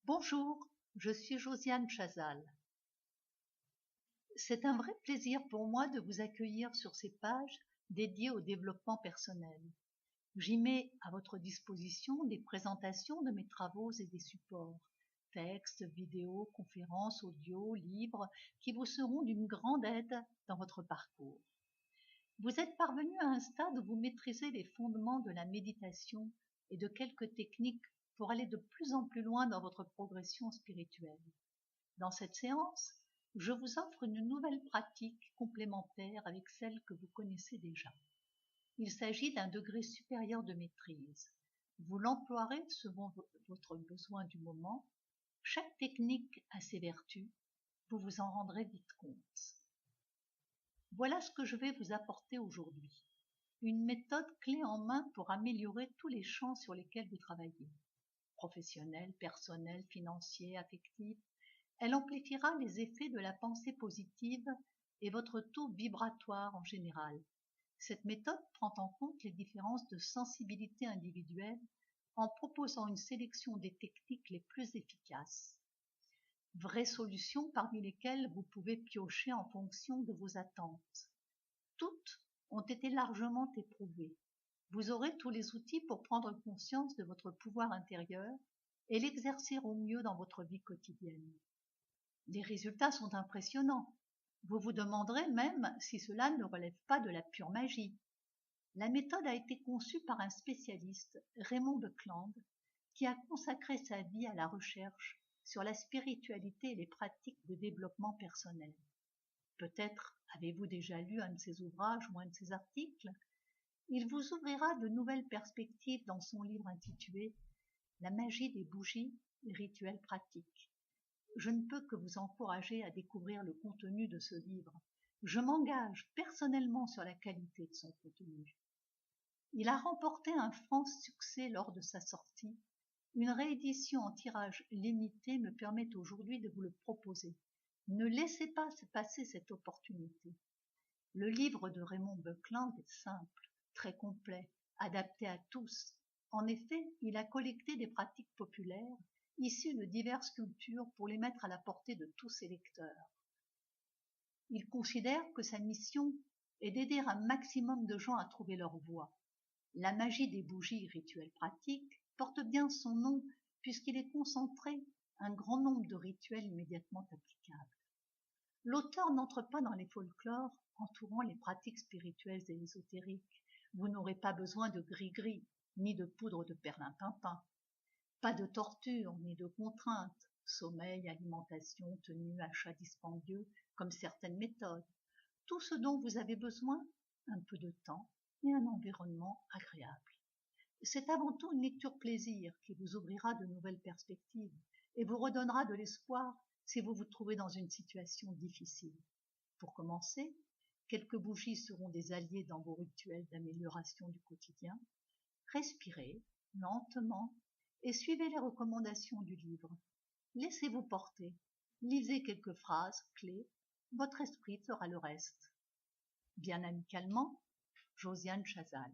Bonjour, je suis Josiane Chazal. C'est un vrai plaisir pour moi de vous accueillir sur ces pages dédiées au développement personnel. J'y mets à votre disposition des présentations de mes travaux et des supports, textes, vidéos, conférences, audio, livres, qui vous seront d'une grande aide dans votre parcours. Vous êtes parvenu à un stade où vous maîtrisez les fondements de la méditation et de quelques techniques pour aller de plus en plus loin dans votre progression spirituelle. Dans cette séance, je vous offre une nouvelle pratique complémentaire avec celle que vous connaissez déjà. Il s'agit d'un degré supérieur de maîtrise. Vous l'emploierez selon votre besoin du moment. Chaque technique a ses vertus, vous vous en rendrez vite compte. Voilà ce que je vais vous apporter aujourd'hui. Une méthode clé en main pour améliorer tous les champs sur lesquels vous travaillez. Professionnel, personnel, financier, affectif. Elle amplifiera les effets de la pensée positive et votre taux vibratoire en général. Cette méthode prend en compte les différences de sensibilité individuelle en proposant une sélection des techniques les plus efficaces. Vraies solutions parmi lesquelles vous pouvez piocher en fonction de vos attentes. Toutes ont été largement éprouvées. Vous aurez tous les outils pour prendre conscience de votre pouvoir intérieur et l'exercer au mieux dans votre vie quotidienne. Les résultats sont impressionnants. Vous vous demanderez même si cela ne relève pas de la pure magie. La méthode a été conçue par un spécialiste, Raymond Buckland, qui a consacré sa vie à la recherche sur la spiritualité et les pratiques de développement personnel. Peut-être avez-vous déjà lu un de ses ouvrages ou un de ses articles. Il vous ouvrira de nouvelles perspectives dans son livre intitulé « La magie des bougies et rituels pratiques ». Je ne peux que vous encourager à découvrir le contenu de ce livre. Je m'engage personnellement sur la qualité de son contenu. Il a remporté un franc succès lors de sa sortie. Une réédition en tirage limité me permet aujourd'hui de vous le proposer. Ne laissez pas se passer cette opportunité. Le livre de Raymond Buckland est simple, très complet, adapté à tous. En effet, il a collecté des pratiques populaires issues de diverses cultures pour les mettre à la portée de tous ses lecteurs. Il considère que sa mission est d'aider un maximum de gens à trouver leur voie. La magie des bougies rituels pratiques porte bien son nom puisqu'il est concentré un grand nombre de rituels immédiatement applicables. L'auteur n'entre pas dans les folklores entourant les pratiques spirituelles et ésotériques. Vous n'aurez pas besoin de gris-gris, ni de poudre de perlimpinpin. Pas de torture, ni de contraintes, sommeil, alimentation, tenue, achat dispendieux, comme certaines méthodes. Tout ce dont vous avez besoin, un peu de temps et un environnement agréable. C'est avant tout une lecture plaisir qui vous ouvrira de nouvelles perspectives et vous redonnera de l'espoir si vous vous trouvez dans une situation difficile. Pour commencer, quelques bougies seront des alliés dans vos rituels d'amélioration du quotidien. Respirez lentement et suivez les recommandations du livre. Laissez-vous porter, lisez quelques phrases clés, votre esprit fera le reste. Bien amicalement, Josiane Chazal.